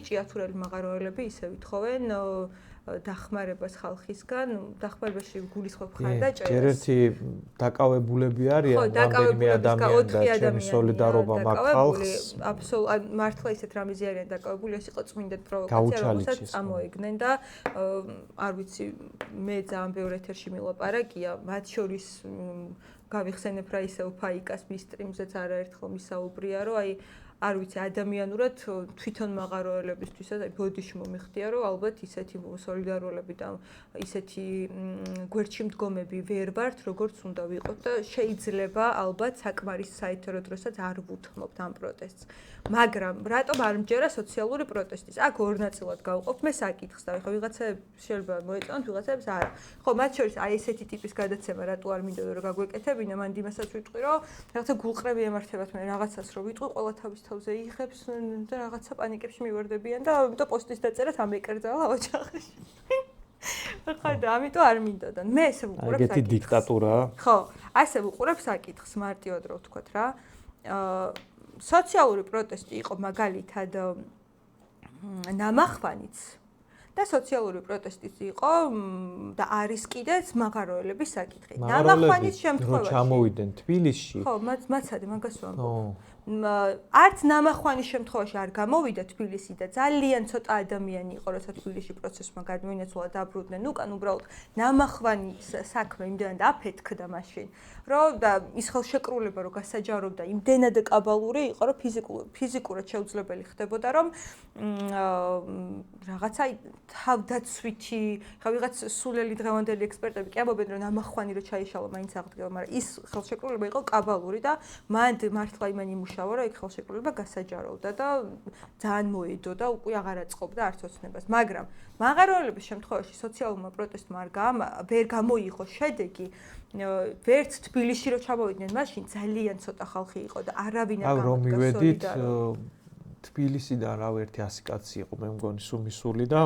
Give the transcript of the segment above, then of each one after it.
ჭიათურელი მაღაროელები ისე ვითხოვენ დახმარებას ხალხისგან, დახმარებაში გულისხმობ ხარ და ჭერას. ჯერ ერთი დაკავებულები არიან, რამდენიმე ადამიანი და ჩემი სოლიდარობა მაქვს ხალხს. აბსოლუტურად მართლა ისეთ რამეზე არიან დაკავებული, ეს იყო წმინდა პროვოკაცია, რომელსაც წამოეგნენ და არ ვიცი, მე ძალიან ბევრ ეთერში მილაპარაკია, მათ შორის გავიხსენებ რა ისევ ფაიკას მის სტრიმზეც არაერთხელ მისაუბრია, რომ აი არ ვიცი ადამიანურად თვითონ მაღაროელებისთვისაც აი ბოდიში მომიხდია რომ ალბათ ისეთი სოლიდაროულები და ისეთი გვერდში მდგომები ვერ ვართ როგორც უნდა ვიყოთ და შეიძლება ალბათ საკმარის საერთო დროსაც არ ვუთმობთ ამ პროტესტს მაგრამ რატომ არ მჯერა სოციალური პროტესტის აქ ორ ნაწილად გავყოფ მე საკითხს და ხო ვიღაცებს შეიძლება მოეწონათ ვიღაცებს არა ხო მათ შორის აი ესეთი ტიპის გადაცემა რატო არ მინდოდა რომ გაგვეკეთებინა მან იმასაც ვიტყვი რომ რაღაცა გულყრები ემართებათ მე რაღაცას რომ ვიტყვი ყველა თავის თავზე იღებს და რაღაცა პანიკებში მივარდებიან და ამიტომ პოსტის დაწერას ამეკერძალა ოჯახში. ხა და ამიტომ არ მინდოდა. მე ესე ვუყურებ საკითხს. ეგეთი დიქტატურაა. ხო, ასე ვუყურებ საკითხს მარტივად რო ვთქვათ რა. სოციალური პროტესტი იყო მაგალითად ნამახვანიც და სოციალური პროტესტიც იყო და არის კიდეც მაღაროელების საკითხი. ნამახვანის შემთხვევაში რო ჩამოვიდნენ თბილისში. ხო, მაცადე მაგას ვამბობ. არც ნამახვანის შემთხვევაში არ გამოვიდა თბილისი და ძალიან ცოტა ადამიანი იყო, როცა თბილისში პროცესმა გადმოინაცვლა და დაბრუნდნენ. უკან უბრალოდ ნამახვანის საქმე იმდენად აფეთქდა მაშინ, რომ და ის ხელშეკრულება რო გასაჯაროვდა იმდენად კაბალური იყო, რომ ფიზიკურად შეუძლებელი ხდებოდა, რომ რაღაცა თავდაცვითი, ხა ვიღაც სულელი დღევანდელი ექსპერტები კი ამბობენ, რომ ნამახვანი რო ჩაიშალა მაინც აღდგება, მაგრამ ის ხელშეკრულება იყო კაბალური და მან მართლა იმან იმუშავა, რომ ეგ ხელშეკრულება გასაჯაროვდა და ძალიან მოედო და უკვე აღარ აწყობდა არც ოცნებას. მაგრამ მაღაროელების შემთხვევაში სოციალურმა პროტესტმა ვერ გამოიღო შედეგი. ვერც თბილისში რო ჩამოვიდნენ, მაშინ ძალიან ცოტა ხალხი იყო და არავინ არ გამოდგა სოლიდარულად. თბილისიდან რავი ერთი 100 კაცი იყო, მე მგონი სუმისული და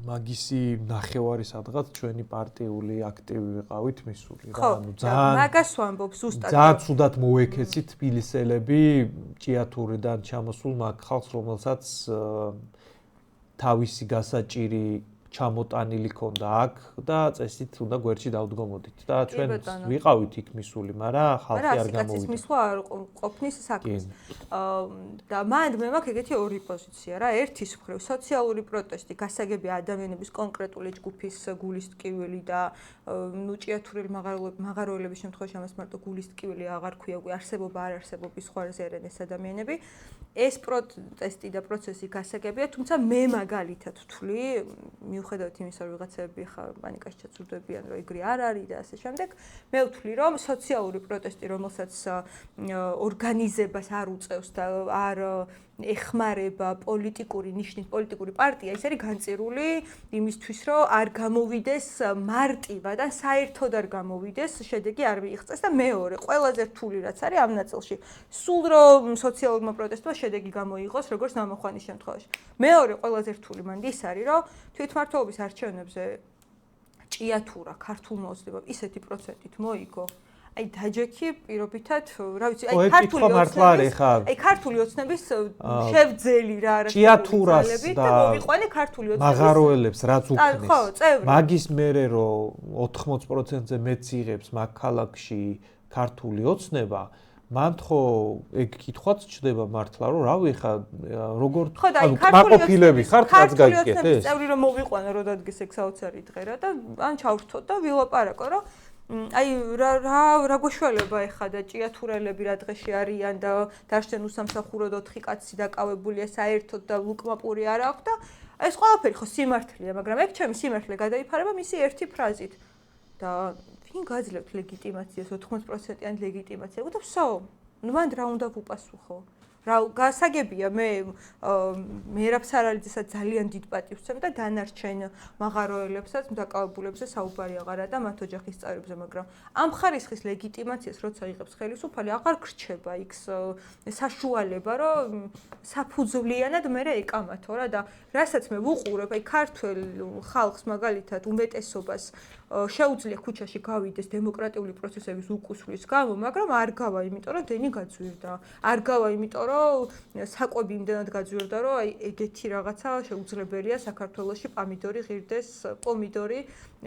მაგისი ნახევარი სადღაც ჩვენი პარტიული აქტივი ვიყავით მისული რა ანუ ძალიან მაგას ვამბობ ზუსტად ძალიან ცუდად მოექეცით თბილისელები ჭიათურიდან ჩამოსულ მაგ ხალხს რომელსაც თავისი გასაჭირი ჩამოტანილი ქონდა აქ და წესით უნდა გვერდში დავდგომოდით და ჩვენ ვიყავით იქ მისული, მაგრამ ხალხი არ გამოვიდა. ის მისვლა არ ყოფნის საქმეს. და მანდ მე მაქვს ეგეთი ორი პოზიცია რა. ერთის მხრივ სოციალური პროტესტი გასაგები ადამიანების კონკრეტული ჯგუფის გულის ტკივილი და ნუ ჭიათურელი მაღაროელების შემთხვევაში ამას მარტო გულის ტკივილი აღარ ქვია, უკვე არსებობა არ არსებობის ხوارზე არიან ეს ადამიანები. ეს პროტესტი და პროცესი გასაგებია, თუმცა მე მაგალითად ვთვლი მიუხედავად იმისა, რომ ვიღაცები ხა პანიკაში ჩაცურდებიან, რომ ეგრე არ არის და ასე შემდეგ, მე ვთვლი, რომ სოციალური პროტესტი, რომელსაც ორგანიზებას არ უწევს და არ ეხმარება პოლიტიკური ნიშნით პოლიტიკური პარტია, ის არის განწირული იმისთვის, რომ არ გამოვიდეს მარტივად და საერთოდ არ გამოვიდეს, შედეგი არ მიიღწეს და მეორე, ყველაზე რთული რაც არის ამ ნაწილში, სულ რომ სოციალურმა პროტესტმა შედეგი გამოიღოს, როგორც ნამახვანის შემთხვევაში. მეორე, ყველაზე რთული მანდ ის არის, რომ თვითმმართველობის არჩევნებზე ჭიათურა ქართულმა ოცნებამ ისეთი პროცენტით მოიგო. აი დაჯექი პირობითად, რა ვიცი, აი ქართული ოცნების შევძელი რა არის ჭიათურას და მოვიყვანე ქართული ოცნების მაღაროელებს რაც უქმნის. ხო, წევრი. მაგის მერე რომ 80%-ზე მეც იღებს მაგ ქალაქში ქართული ოცნება მან ხო ეგ კითხვაც ჩდება მართლა რომ რავი ხა როგორ ანუ კმაყოფილები ხართ რაც გაგიკეთე ეს წევრი რომ მოვიყვანე რომ დადგეს ეგ საოცარი დღერა და ან ჩავრთოთ და ვილაპარაკო რომ აი რა გვეშველება ეხა და ჭიათურელები რა დღეში არიან და დაშენ უსამსახუროდ 4 კაცი დაკავებულია საერთოდ და ლუკმაპური არ აქვს და ეს ყველაფერი ხო სიმართლეა მაგრამ ეგ ჩემი სიმართლე გადაიფარება მისი ერთი ფრაზით და ვინ გაძლევთ ლეგიტიმაციას 80%-იან ლეგიტიმაციას და ვსო ნუ მან რა უნდა ვუპასუხო რა გასაგებია მე მერაბ სარალიძესაც ძალიან დიდ პატივს ვცემ და დანარჩენ მაღაროელებსაც დაკავებულებსა საუბარი აღარა და მათ ოჯახის წევრებზე მაგრამ ამ ხარისხის ლეგიტიმაციას როცა იღებს ხელისუფალი აღარ გრჩება იქ საშუალება რომ საფუძვლიანად მე ეკამათო რა და რასაც მე ვუყურებ აი ქართველ ხალხს მაგალითად უმეტესობას შეუძლია ქუჩაში გავიდეს დემოკრატიული პროცესების უკუსვლის გამო მაგრამ არ გავა იმიტომ რომ დენი გაძვირდა არ გავა იმიტომ რომ საკვები იმდენად გაძვირდა, რომ აი ეგეთი რაღაცა შეუძლებელია საქართველოში პომიდორი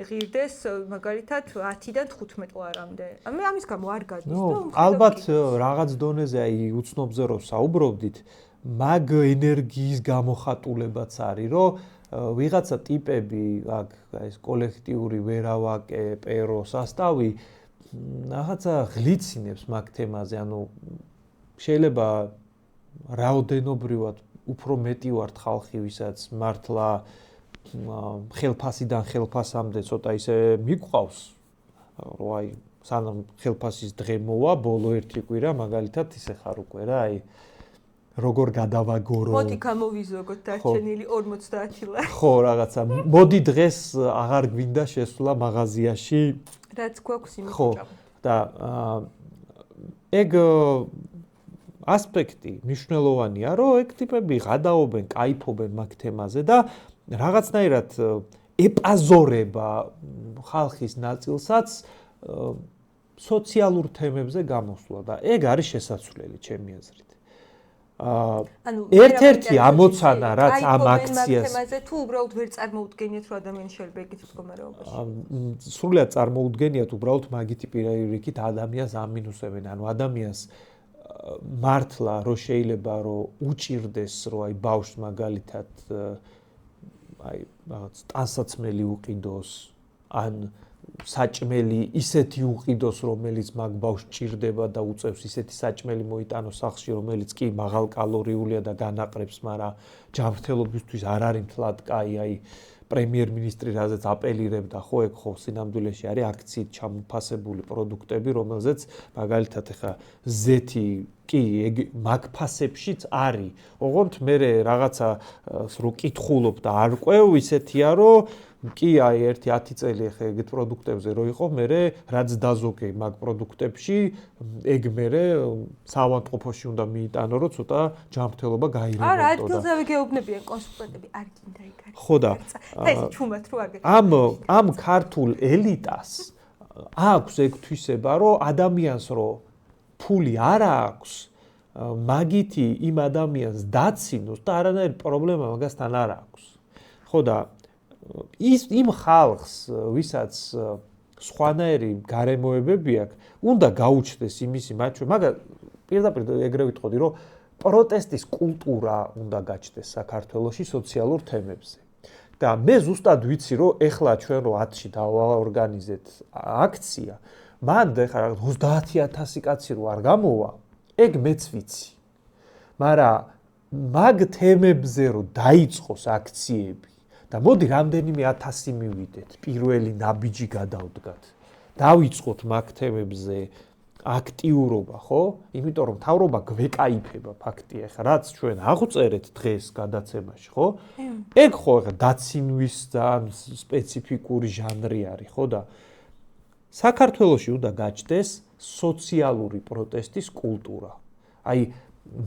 ღირდეს მაგალითად 10-დან 15 ლარამდე. ამის გამო არ გადის და ალბათ რაღაც დონეზე აი უცნობზე რომ საუბრობდით, მაგ ენერგიის გამოხატულებაც არის, რომ ვიღაცა ტიპები, აქ ეს კოლექტიური ვერავაკე, პერო, სასტავი რაღაცა ღლიცინებს მაგ თემაზე, ანუ შეიძლება რაოდენობრივად უფრო მეტი ვართ ხალხი, ვისაც მართლა ხელფასიდან ხელფასამდე ცოტა ისე მიყვავს, რომ აი სანამ ხელფასის დღე მოვა, ბოლო ერთი კვირა მაგალითად ისე ხარ უკვე რა, აი როგორ გადავაგორო. მოდი გამოვიზოგოთ დარჩენილი 50 ლარი. ხო, რაღაცა. მოდი დღეს აღარ გვინდა შესვლა მაღაზიაში. რაც გვაქვს იმით. ხო. და ეგ ასპექტი მნიშვნელოვანია, რომ ეგ ტიპები გადაობენ, кайფობენ მაგ თემაზე და რაღაცნაირად ეპაზორება ხალხის ნაწილსაც სოციალურ თემებზე გამოსვლა და ეგ არის შესაძლებელი ჩემი აზრით. ერთ-ერთი ამოცანა რაც ამ აქციას თემაზე თუ უბრალოდ ვერ წარმოუდგენიათ რომ ადამიანი შეიძლება ეგეთი მდგომარეობაში სრულად წარმოუდგენიათ უბრალოდ მაგითი პირიქით ადამიანს ამინუსებენ ანუ ადამიანს მართლა რომ შეიძლება რომ უჭირდეს რომ აი ბავშვს მაგალითად აი რაღაც ტანსაცმელი უყიდოს ან საჭმელი ისეთი უყიდოს რომელიც მაგ ბავშვს ჭირდება და უწევს ისეთი საჭმელი მოიტანოს სახლში რომელიც კი მაღალკალორიულია და განაყრებს მაგრამ ჯანმრთელობისთვის არ არის მთლად კაი აი პრემიერ-მინისტრი რაზეც აპელირებდა ხო ეგ ხო სინამდვილეში არის აქციით ჩამოფასებული პროდუქტები რომელზეც მაგალითად ეხა ზეთი კი ეგ მაგ ფასებშიც არის ოღონდ მე რაღაცა რო კითხულობ და არ ყვევ ისეთია რომ კი აი ერთი 10 წელი ხე ეგეთ პროდუქტებზე რო იყო მე რაც დაზოგე მაგ პროდუქტებში ეგ მე საავადმყოფოში უნდა მიიტანო რომ ცოტა ჯანმრთელობა გაირემონტო და არა ადგილზევე გეუბნებიან კონსულტანტები არ გინდა იქ არის ხო და ეს ჩუმად რო აგე ამ ქართულ ელიტას აქვს ეგ თვისება რომ ადამიანს რო ფული არ აქვს მაგითი იმ ადამიანს დაცინოს და არანაირი პრობლემა მაგასთან არ აქვს ხო და იმ ხალხს, ვისაც სხვანაირი გარემოებები აქვს, უნდა გაუჩნდეს იმისი მაჩვენებები, მაგრამ პირდაპირ ეგრე ვიტყოდი, რომ პროტესტის კულტურა უნდა გაჩნდეს საქართველოში სოციალურ თემებზე. და მე ზუსტად ვიცი, რომ ეხლა ჩვენ რო 10-ში დავაორგანიზეთ აქცია, მან ეხლა 30000 კაცი რო არ გამოვა, ეგ მეც ვიცი. მაგრამ მაგ თემებზე რო დაიწყოს აქციები და მოდი რამდენიმე 1000 მივიდეთ, პირველი ნაბიჯი გადავდგათ. დავიწყოთ მაგ თემებზე აქტიურობა, ხო? იმიტომ რომ მთავრობა გვეკაიფება ფაქტია, ხა რაც ჩვენ აღვწერეთ დღეს გადაცემაში, ხო? ეგ ხო ხა დაცინვის ძალიან სპეციფიკური ჟანრი არის, ხო და საქართველოში უნდა გაჩნდეს სოციალური პროტესტის კულტურა. აი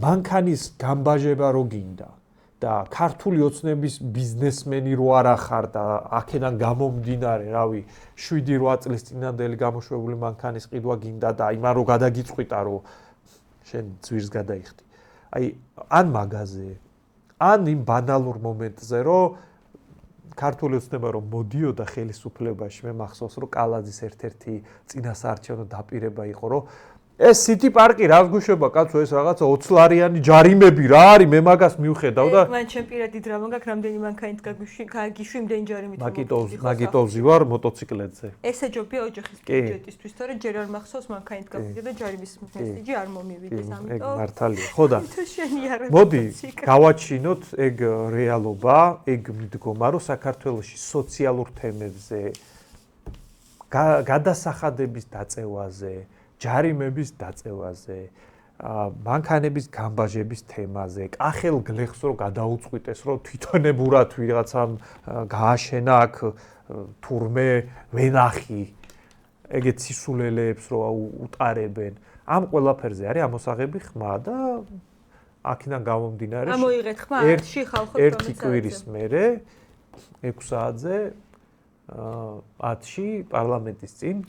მანქანის გამბაჟება რო გინდა და ქართული ოცნების ბიზნესმენი რო არ ახარ და აქედან გამომდინარე, რავი, 7-8 წლის წინანდელი გამოშვებული მანქანის ყიდვა გინდა და აი მან რო გადაგიწყვიტა რომ შენ ძვირს გადაიხდი. აი ან მაგაზე, ან იმ ბანალურ მომენტზე რომ ქართული ოცნება რომ მოდიოდა ხელისუფლებაში, მე მახსოვს რომ კალაძის ერთ-ერთი წინასაარჩევნო დაპირება იყო რომ ეს სიტი პარკი რას გუშობა კაცო ეს რაღაცა 20 ლარიანი ჯარიმები რა არის მე მაგას მივხედავ და მან ჩემ პირადი დრამა გაქვს რამდენი მანქანით გაგიშვი იმდენი ჯარიმით მაგიტოვზი ვარ მოტოციკლეტზე ესე ჯობია ოჯახის ბიუჯეტისთვის თორე ჯერ არ მახსოვს მანქანით გავიდე და ჯარიმის მესიჯი არ მომივიდეს ამიტომ ეგ მართალია ხო და თუ შენიარებ მოდი გავაჩინოთ ეგ რეალობა ეგ მიდგომა რომ საქართველოში სოციალურ თემებზე გადასახადების დაწევაზე ჯარიმების დაწევაზე, მანქანების გამბაჟების თემაზე, კახელ გლეხს რო გადაუწყვიტეს, რომ თვითონებურად ვიღაცამ გააშენა აქ თურმე ვენახი, ეგეთ სისულელეებს რო utარებენ. ამ ყველაფერზე არის ამოსაღები ხმა და აქედან გამომდინარე ამოიღეთ ხმა ში ხალხო ერთი კვირის მერე 6 საათზე 10-ში პარლამენტის წინ